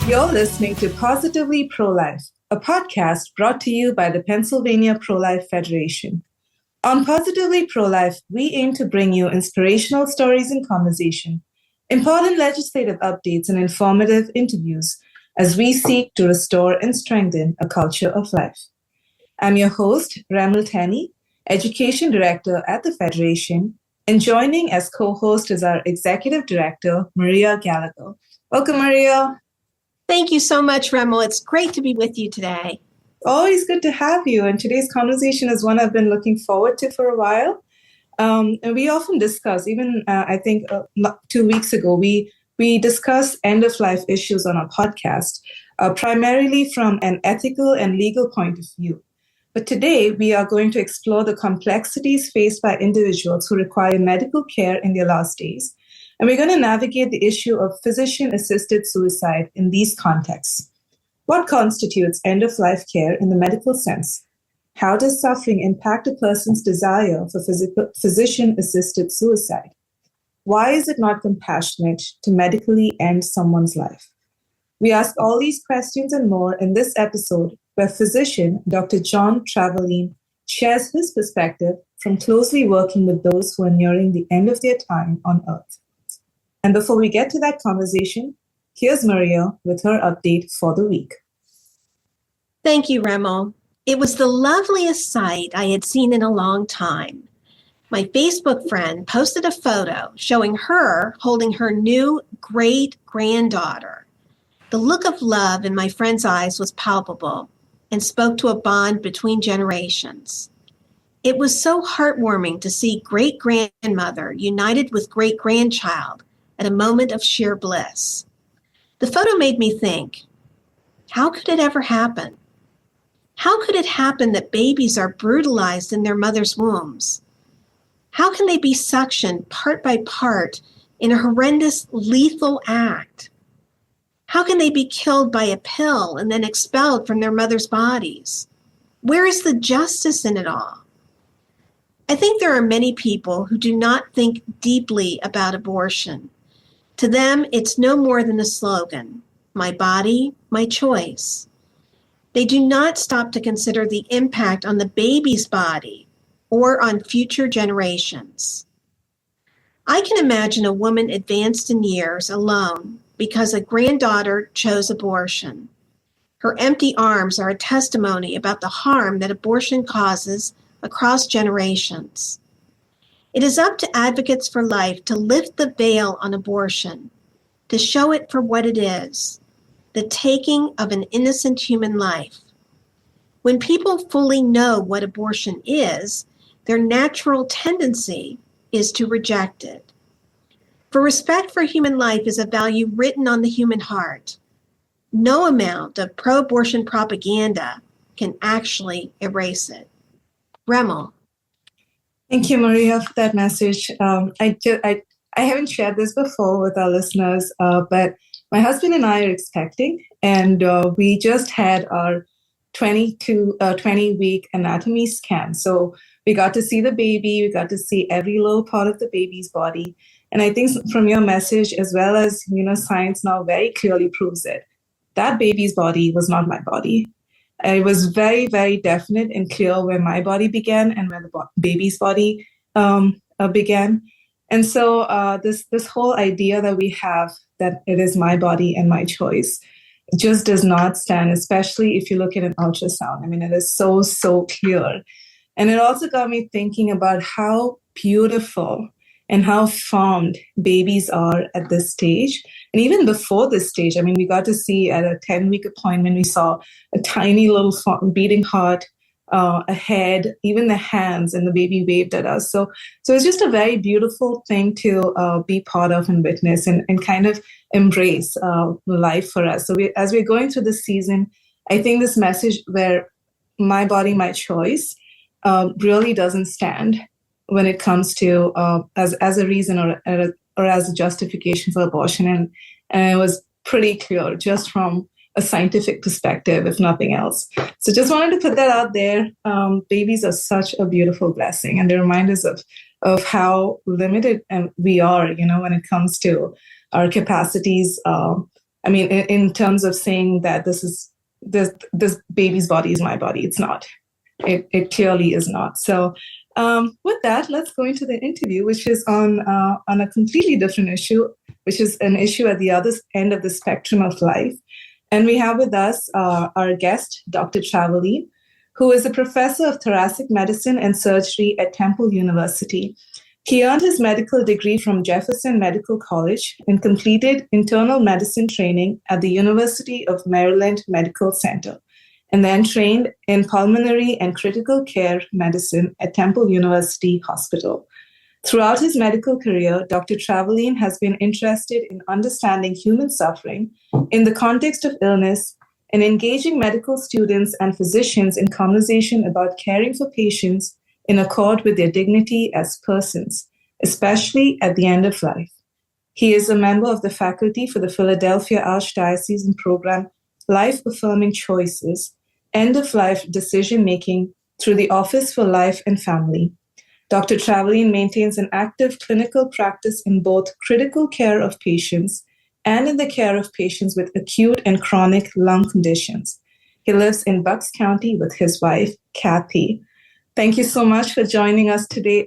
You're listening to Positively Pro-Life, a podcast brought to you by the Pennsylvania Pro-Life Federation. On Positively Pro-Life, we aim to bring you inspirational stories and conversation, important legislative updates, and informative interviews as we seek to restore and strengthen a culture of life. I'm your host, Ramil Tani, Education Director at the Federation, and joining as co-host is our Executive Director, Maria Gallagher. Welcome, Maria. Thank you so much, Remel. It's great to be with you today. Always good to have you. And today's conversation is one I've been looking forward to for a while. And we often discuss, even I think 2 weeks ago, we discuss end-of-life issues on our podcast, primarily from an ethical and legal point of view. But today, we are going to explore the complexities faced by individuals who require medical care in their last days. And we're going to navigate the issue of physician-assisted suicide in these contexts. What constitutes end-of-life care in the medical sense? How does suffering impact a person's desire for physician-assisted suicide? Why is it not compassionate to medically end someone's life? We ask all these questions and more in this episode, where physician Dr. John Travaline shares his perspective from closely working with those who are nearing the end of their time on Earth. And before we get to that conversation, here's Maria with her update for the week. Thank you, Remel. It was the loveliest sight I had seen in a long time. My Facebook friend posted a photo showing her holding her new great-granddaughter. The look of love in my friend's eyes was palpable and spoke to a bond between generations. It was so heartwarming to see great-grandmother united with great-grandchild at a moment of sheer bliss. The photo made me think, how could it ever happen? How could it happen that babies are brutalized in their mother's wombs? How can they be suctioned part by part in a horrendous, lethal act? How can they be killed by a pill and then expelled from their mother's bodies? Where is the justice in it all? I think there are many people who do not think deeply about abortion. To them, it's no more than a slogan, my body, my choice. They do not stop to consider the impact on the baby's body or on future generations. I can imagine a woman advanced in years alone because a granddaughter chose abortion. Her empty arms are a testimony about the harm that abortion causes across generations. It is up to advocates for life to lift the veil on abortion, to show it for what it is, the taking of an innocent human life. When people fully know what abortion is, their natural tendency is to reject it. For respect for human life is a value written on the human heart. No amount of pro-abortion propaganda can actually erase it. Remel. Thank you, Maria, for that message. I haven't shared this before with our listeners, but my husband and I are expecting, and we just had our 20-week anatomy scan. So we got to see the baby, we got to see every little part of the baby's body. And I think from your message, as well as, science now very clearly proves it, that baby's body was not my body. It was very, very definite and clear where my body began and where the baby's body began. And so this whole idea that we have that it is my body and my choice just does not stand, especially if you look at an ultrasound. I mean, it is so, so clear. And it also got me thinking about how beautiful and how formed babies are at this stage. And even before this stage, I mean, we got to see at a 10-week appointment, we saw a tiny little beating heart, a head, even the hands, and the baby waved at us. So it's just a very beautiful thing to be part of and witness and kind of embrace life for us. So as we're going through this season, I think this message where my body, my choice really doesn't stand when it comes to as a reason or as a justification for abortion. And it was pretty clear just from a scientific perspective, if nothing else. So just wanted to put that out there. Babies are such a beautiful blessing, and they remind us of how limited we are, when it comes to our capacities I mean, in terms of saying that this baby's body is my body. It's not. It clearly is not. So with that, let's go into the interview, which is on a completely different issue, which is an issue at the other end of the spectrum of life. And we have with us our guest, Dr. Travaline, who is a professor of thoracic medicine and surgery at Temple University. He earned his medical degree from Jefferson Medical College and completed internal medicine training at the University of Maryland Medical Center, and then trained in pulmonary and critical care medicine at Temple University Hospital. Throughout his medical career, Dr. Travaline has been interested in understanding human suffering in the context of illness and engaging medical students and physicians in conversation about caring for patients in accord with their dignity as persons, especially at the end of life. He is a member of the faculty for the Philadelphia Archdiocesan program Life Affirming Choices, End of Life Decision Making through the Office for Life and Family. Dr. Travaline maintains an active clinical practice in both critical care of patients and in the care of patients with acute and chronic lung conditions. He lives in Bucks County with his wife, Kathy. Thank you so much for joining us today,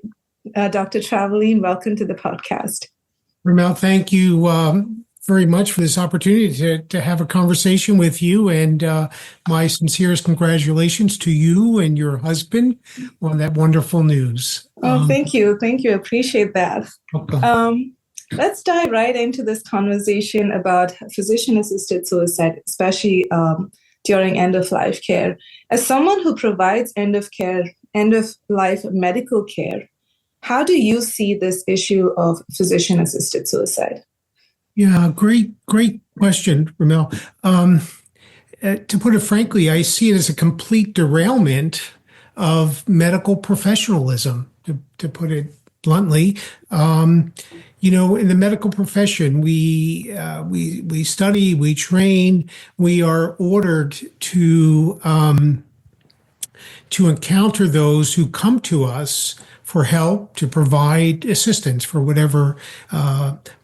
Dr. Travaline. Welcome to the podcast. Ramel, thank you very much for this opportunity to have a conversation with you. And my sincerest congratulations to you and your husband on that wonderful news. Oh, thank you. Thank you. Appreciate that. Let's dive right into this conversation about physician-assisted suicide, especially during end-of-life care. As someone who provides end-of-life medical care, how do you see this issue of physician-assisted suicide? Yeah, great question, Ramel. To put it frankly, I see it as a complete derailment of medical professionalism, to put it bluntly. In the medical profession, we study, we train, we are ordered to encounter those who come to us for help, to provide assistance for whatever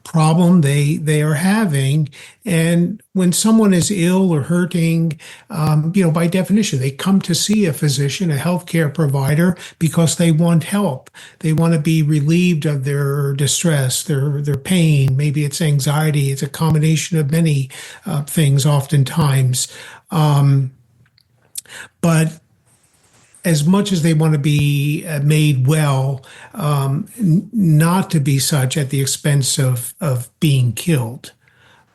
problem they are having. And when someone is ill or hurting, by definition, they come to see a physician, a healthcare provider, because they want help. They want to be relieved of their distress, their pain. Maybe it's anxiety. It's a combination of many things oftentimes. But as much as they want to be made well, not to be such at the expense of being killed.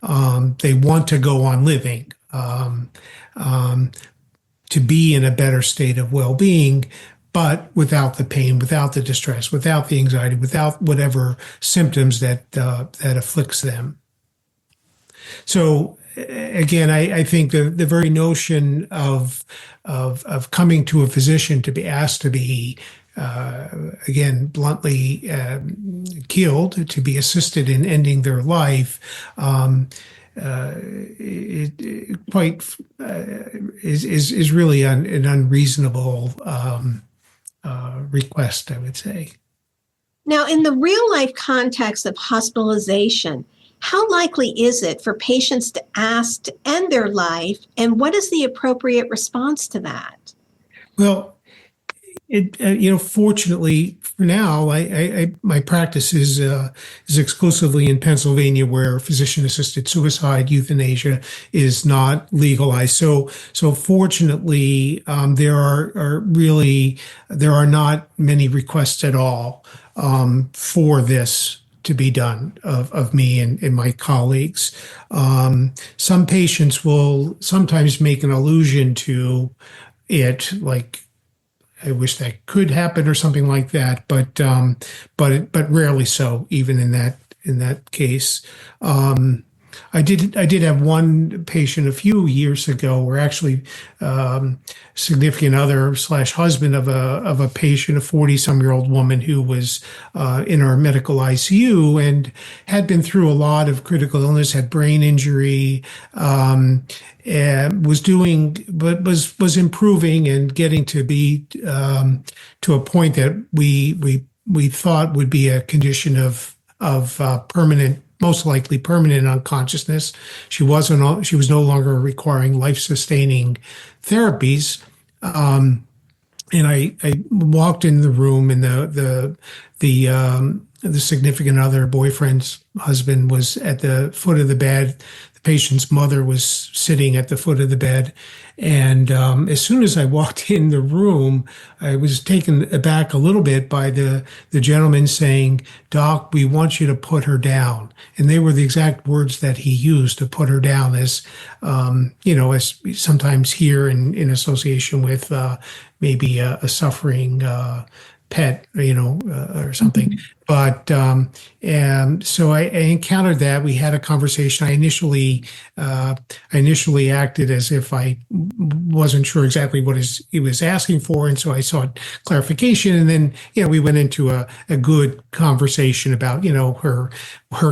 They want to go on living, to be in a better state of well-being, but without the pain, without the distress, without the anxiety, without whatever symptoms that afflicts them. So again, I think the very notion of coming to a physician to be asked to be, again, bluntly killed, to be assisted in ending their life, is really an unreasonable request, I would say. Now, in the real life context of hospitalization, how likely is it for patients to ask to end their life, and what is the appropriate response to that? Well, fortunately for now, my practice is exclusively in Pennsylvania, where physician-assisted suicide, euthanasia, is not legalized. So fortunately, there are not many requests at all for this to be done of me and my colleagues. Some patients will sometimes make an allusion to it, like, I wish that could happen or something like that, but rarely so, even in that case. I did have one patient a few years ago where actually significant other / husband of a patient, a 40-some-year-old woman who was in our medical ICU and had been through a lot of critical illness, had brain injury, and was improving and getting to be to a point that we thought would be a condition of permanent most likely permanent unconsciousness. She was no longer requiring life-sustaining therapies. And I walked in the room, and the significant other, boyfriend's husband, was at the foot of the bed. The patient's mother was sitting at the foot of the bed. And as soon as I walked in the room, I was taken aback a little bit by the gentleman saying, "Doc, we want you to put her down." And they were the exact words that he used, to put her down, as as we sometimes hear in association with maybe a suffering pet, or something. But and so I encountered that. We had a conversation. I initially acted as if I wasn't sure exactly what he was asking for, and so I sought clarification. And then we went into a good conversation about her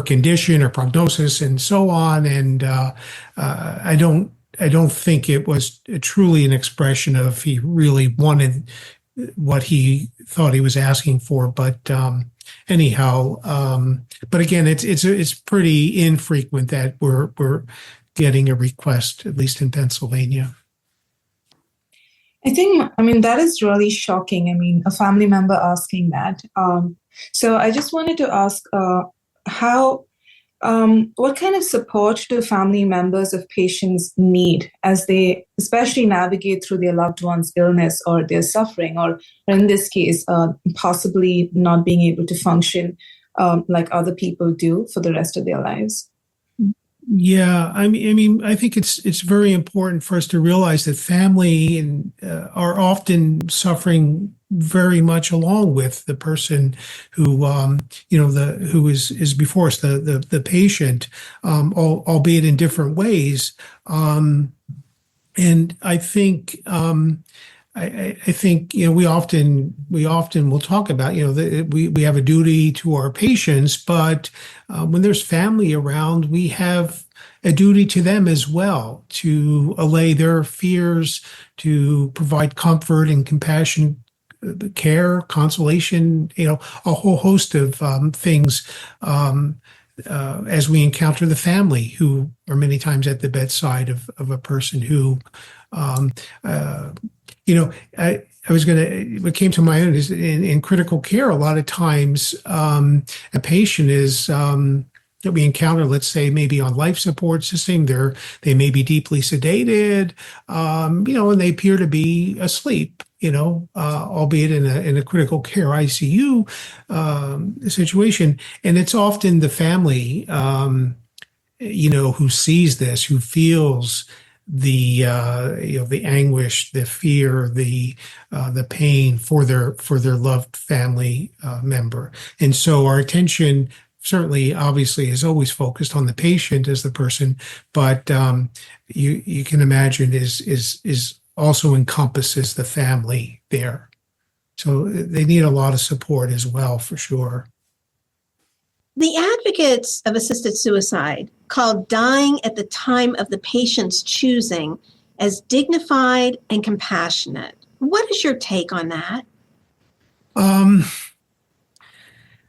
condition, her prognosis, and so on. And I don't think it was truly an expression of he really wanted what he thought he was asking for, but anyhow, but again, it's pretty infrequent that we're getting a request, at least in Pennsylvania. I mean, that is really shocking. I mean, a family member asking that. So I just wanted to ask, what kind of support do family members of patients need as they especially navigate through their loved one's illness or their suffering, or in this case, possibly not being able to function like other people do for the rest of their lives? Yeah, I mean, I think it's very important for us to realize that family are often suffering very much along with the person who who is before us, the patient, albeit in different ways. And I think I think we often will talk about we have a duty to our patients, but when there's family around, we have a duty to them as well, to allay their fears, to provide comfort and compassion, care, consolation, a whole host of things as we encounter the family, who are many times at the bedside of a person who what came to mind is in critical care, a lot of times a patient is that we encounter, let's say, maybe on life support system, they may be deeply sedated, and they appear to be asleep, albeit in a critical care ICU situation. And it's often the family, who sees this, who feels the anguish, the fear, the pain for their loved family member. And so our attention certainly, obviously, is always focused on the patient as the person, but you can imagine is also encompasses the family there. So they need a lot of support as well, for sure. The advocates of assisted suicide call dying at the time of the patient's choosing as dignified and compassionate. What is your take on that?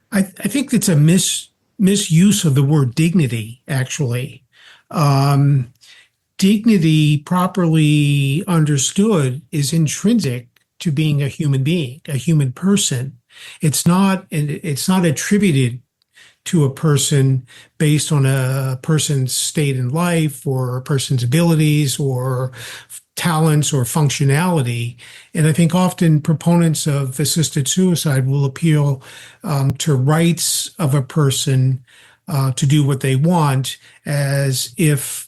I think it's a misuse of the word dignity, actually. Dignity, properly understood, is intrinsic to being a human being, a human person. It's not attributed to a person based on a person's state in life or a person's abilities or talents or functionality. And I think often proponents of assisted suicide will appeal to rights of a person to do what they want, as if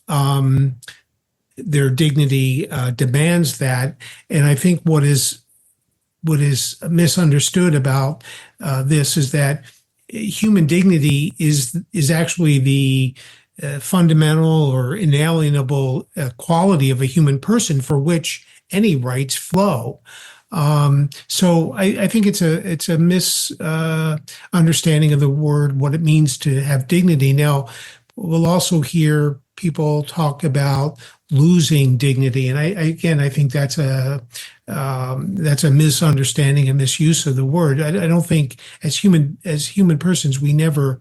their dignity demands that. And I think what is misunderstood about this is that human dignity is actually the fundamental or inalienable quality of a human person, for which any rights flow. So I think it's a misunderstanding of the word, what it means to have dignity. Now, we'll also hear people talk about losing dignity, and I think that's a misunderstanding and misuse of the word. I don't think as human persons we never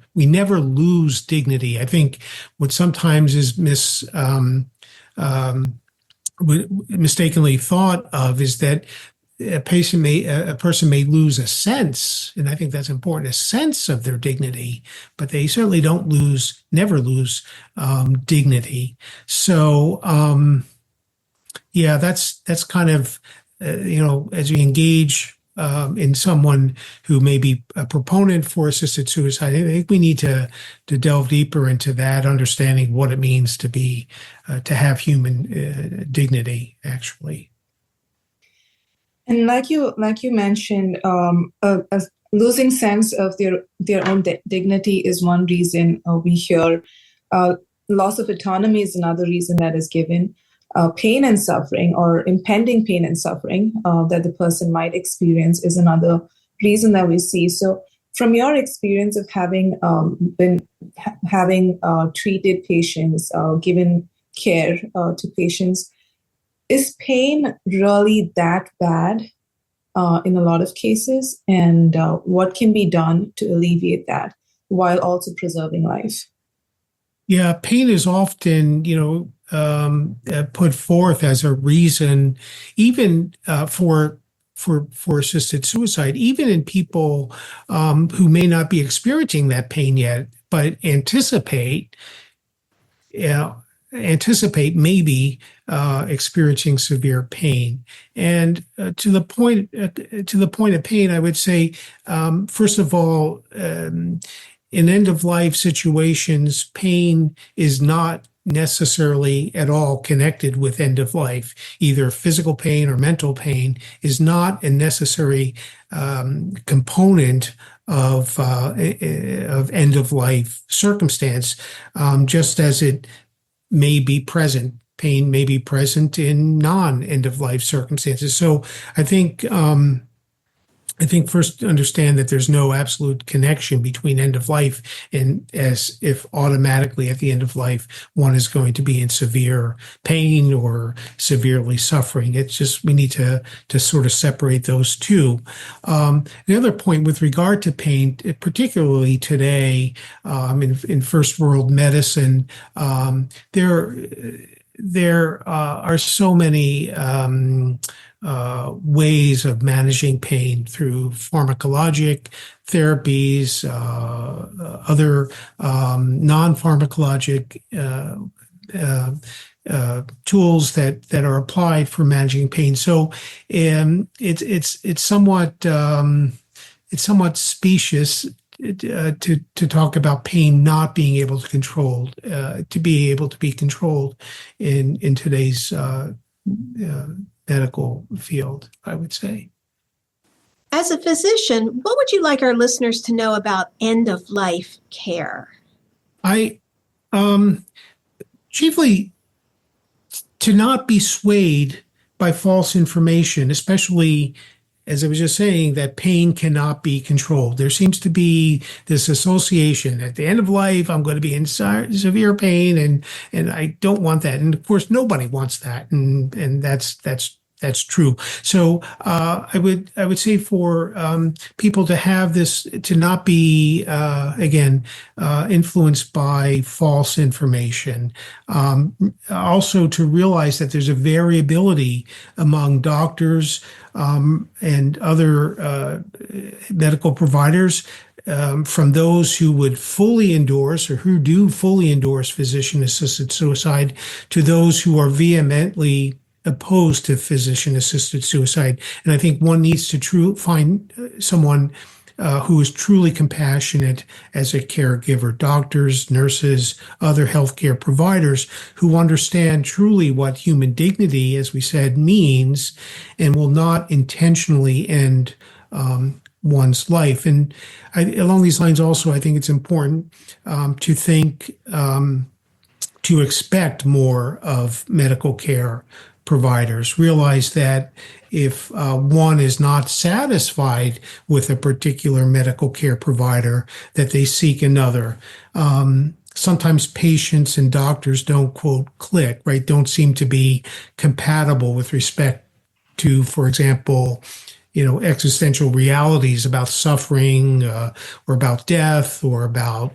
lose dignity. I think what sometimes is mistakenly thought of is that a person may lose a sense, and I think that's important, a sense of their dignity, but they certainly never lose dignity. So yeah, that's kind of as we engage in someone who may be a proponent for assisted suicide, I think we need to delve deeper into that, understanding what it means to have human dignity, actually. And like you mentioned, losing sense of their own dignity is one reason we hear. Loss of autonomy is another reason that is given. Pain and suffering, or impending pain and suffering that the person might experience, is another reason that we see. So, from your experience of having treated patients, given care to patients, is pain really that bad in a lot of cases? And what can be done to alleviate that while also preserving life? Yeah, pain is often, put forth as a reason, even for assisted suicide, even in people who may not be experiencing that pain yet, but anticipate maybe experiencing severe pain. And to the point of pain, I would say, first of all, in end-of-life situations, pain is not necessarily at all connected with end of life. Either physical pain or mental pain is not a necessary component of end of life circumstance, just as it may be present. Pain may be present in non-end of life circumstances. So I think first understand that there's no absolute connection between end of life and as if automatically at the end of life one is going to be in severe pain or severely suffering. It's just we need to sort of separate those two. The other point with regard to pain, particularly today in first world medicine, there are so many ways of managing pain through pharmacologic therapies, other non-pharmacologic tools that are applied for managing pain. So it's somewhat specious to talk about pain not being able to be controlled in today's medical field, I would say. As a physician, what would you like our listeners to know about end-of-life care? I chiefly to not be swayed by false information, especially, as I was just saying, that pain cannot be controlled. There seems to be this association at the end of life, I'm going to be in severe pain, and I don't want that. And of course, nobody wants that, and that's true. So I would say for people to have this, to not be influenced by false information. Also to realize that there's a variability among doctors and other medical providers. From those who would fully endorse or who do fully endorse physician-assisted suicide to those who are vehemently opposed to physician-assisted suicide. And I think one needs to find someone who is truly compassionate as a caregiver, doctors, nurses, other healthcare providers who understand truly what human dignity, as we said, means and will not intentionally end one's life. And along these lines also, I think it's important to think, to expect more of medical care providers. Realize that if one is not satisfied with a particular medical care provider, that they seek another. sometimes patients and doctors don't quote click, right? Don't seem to be compatible with respect to, for example, existential realities about suffering, or about death, or about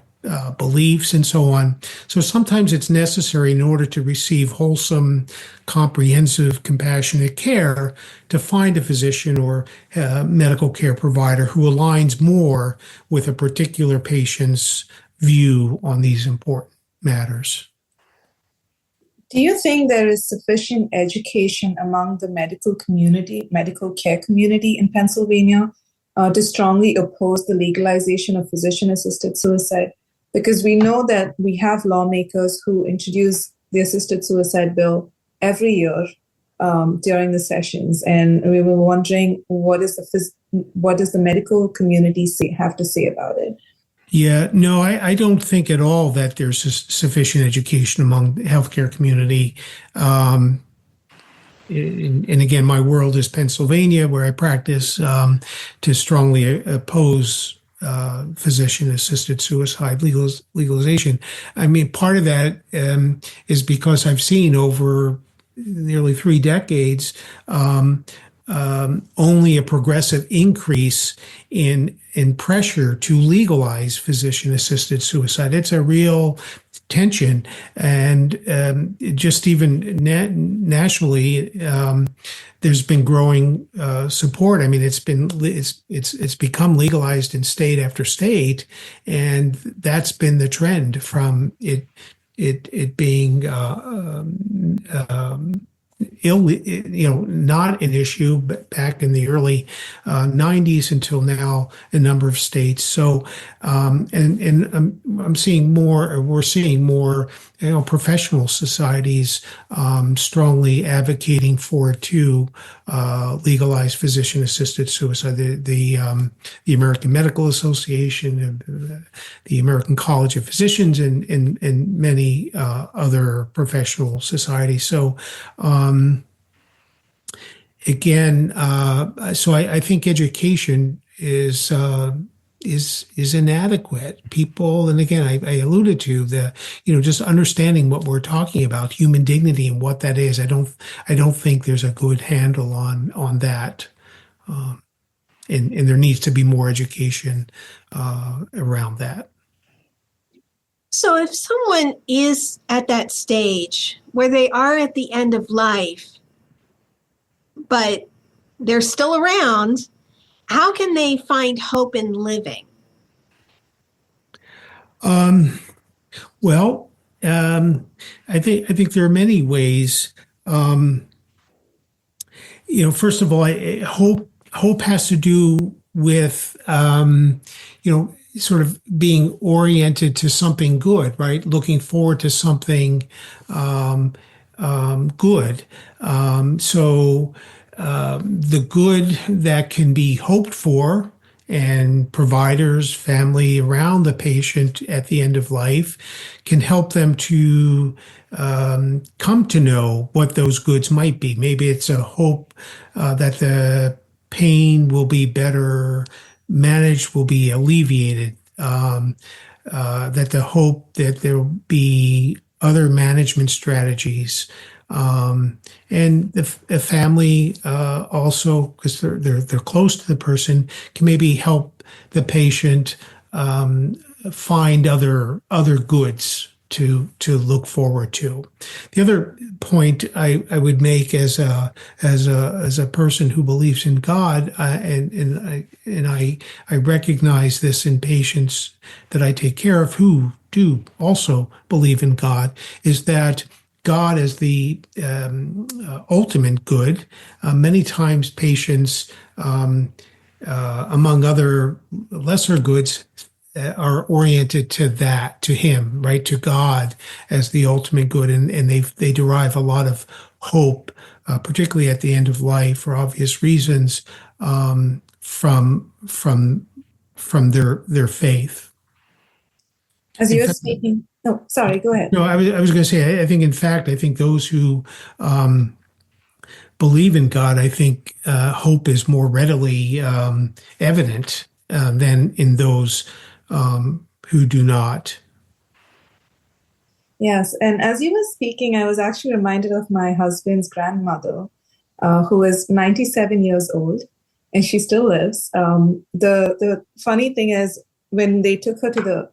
beliefs and so on. So sometimes it's necessary, in order to receive wholesome, comprehensive, compassionate care, to find a physician or medical care provider who aligns more with a particular patient's view on these important matters. Do you think there is sufficient education among the medical care community in Pennsylvania to strongly oppose the legalization of physician-assisted suicide? Because we know that we have lawmakers who introduce the assisted suicide bill every year during the sessions, and we were wondering what does the medical community have to say about it? Yeah, no, I don't think at all that there's sufficient education among the healthcare community. And again, my world is Pennsylvania, where I practice, to strongly oppose physician-assisted suicide legalization. I mean, part of that is because I've seen over nearly 3 decades only a progressive increase in pressure to legalize physician-assisted suicide. It's a real tension, and just even nationally, there's been growing support. I mean, it's become legalized in state after state, and that's been the trend from it being not an issue, but back in the early 90s until now, a number of states. So, I'm seeing more. We're seeing more, professional societies strongly advocating for it to legalize physician-assisted suicide. The American Medical Association, the American College of Physicians, and many other professional societies. So. So I think education is inadequate. People, and again, I alluded to just understanding what we're talking about, human dignity and what that is. I don't think there's a good handle on that, and there needs to be more education around that. So if someone is at that stage where they are at the end of life, but they're still around, how can they find hope in living? Well, I think there are many ways. First of all, hope has to do with sort of being oriented to something good, right? Looking forward to something good. So the good that can be hoped for, and providers, family around the patient at the end of life, can help them to come to know what those goods might be. Maybe it's a hope that the pain will be better managed, will be alleviated, that the hope that there will be other management strategies, and the family also, because they're close to the person, can maybe help the patient find other goods to look forward to. The other point I would make as a person who believes in God, and I recognize this in patients that I take care of who do also believe in God, is that God is the ultimate good. Many times patients, among other lesser goods, are oriented to that, to Him, right, to God as the ultimate good, and they derive a lot of hope, particularly at the end of life, for obvious reasons, from their faith. As you're speaking, no, sorry, go ahead. No, I was going to say, I think, in fact, I think those who believe in God, I think hope is more readily evident than in those who do not. Yes. And as you were speaking, I was actually reminded of my husband's grandmother, who is 97 years old, and she still lives. The funny thing is, when they took her to the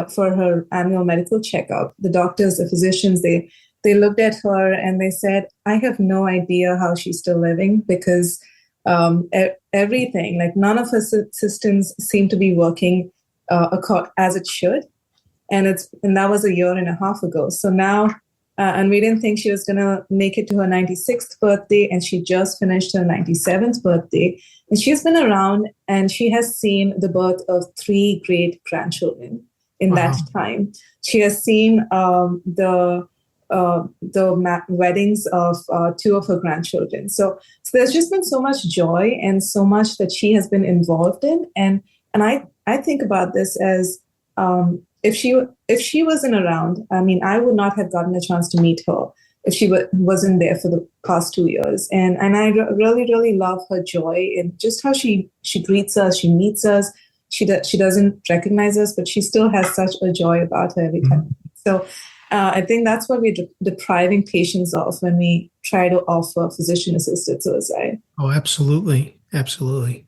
for her annual medical checkup, the doctors, the physicians, they looked at her and they said, "I have no idea how she's still living because everything, like none of her systems seem to be working as it should." And that was a year and a half ago. So now, and we didn't think she was going to make it to her 96th birthday, and she just finished her 97th birthday. And she's been around, and she has seen the birth of 3 great grandchildren in that time. She has seen the weddings of 2 of her grandchildren. So there's just been so much joy and so much that she has been involved in. And I think about this as if she wasn't around, I mean, I would not have gotten a chance to meet her if she wasn't there for the past 2 years. And I really, really love her joy and just how she greets us, she meets us. She doesn't recognize us, but she still has such a joy about her every time. So I think that's what we're depriving patients of when we try to offer physician-assisted suicide. Oh, absolutely. Absolutely.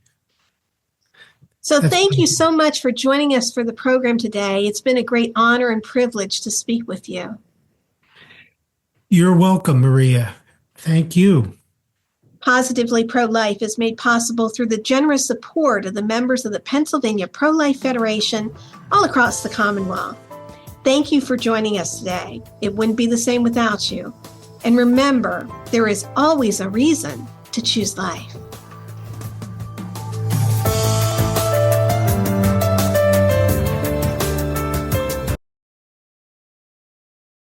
So thank you so much for joining us for the program today. It's been a great honor and privilege to speak with you. You're welcome, Maria. Thank you. Positively Pro-Life is made possible through the generous support of the members of the Pennsylvania Pro-Life Federation all across the Commonwealth. Thank you for joining us today. It wouldn't be the same without you. And remember, there is always a reason to choose life.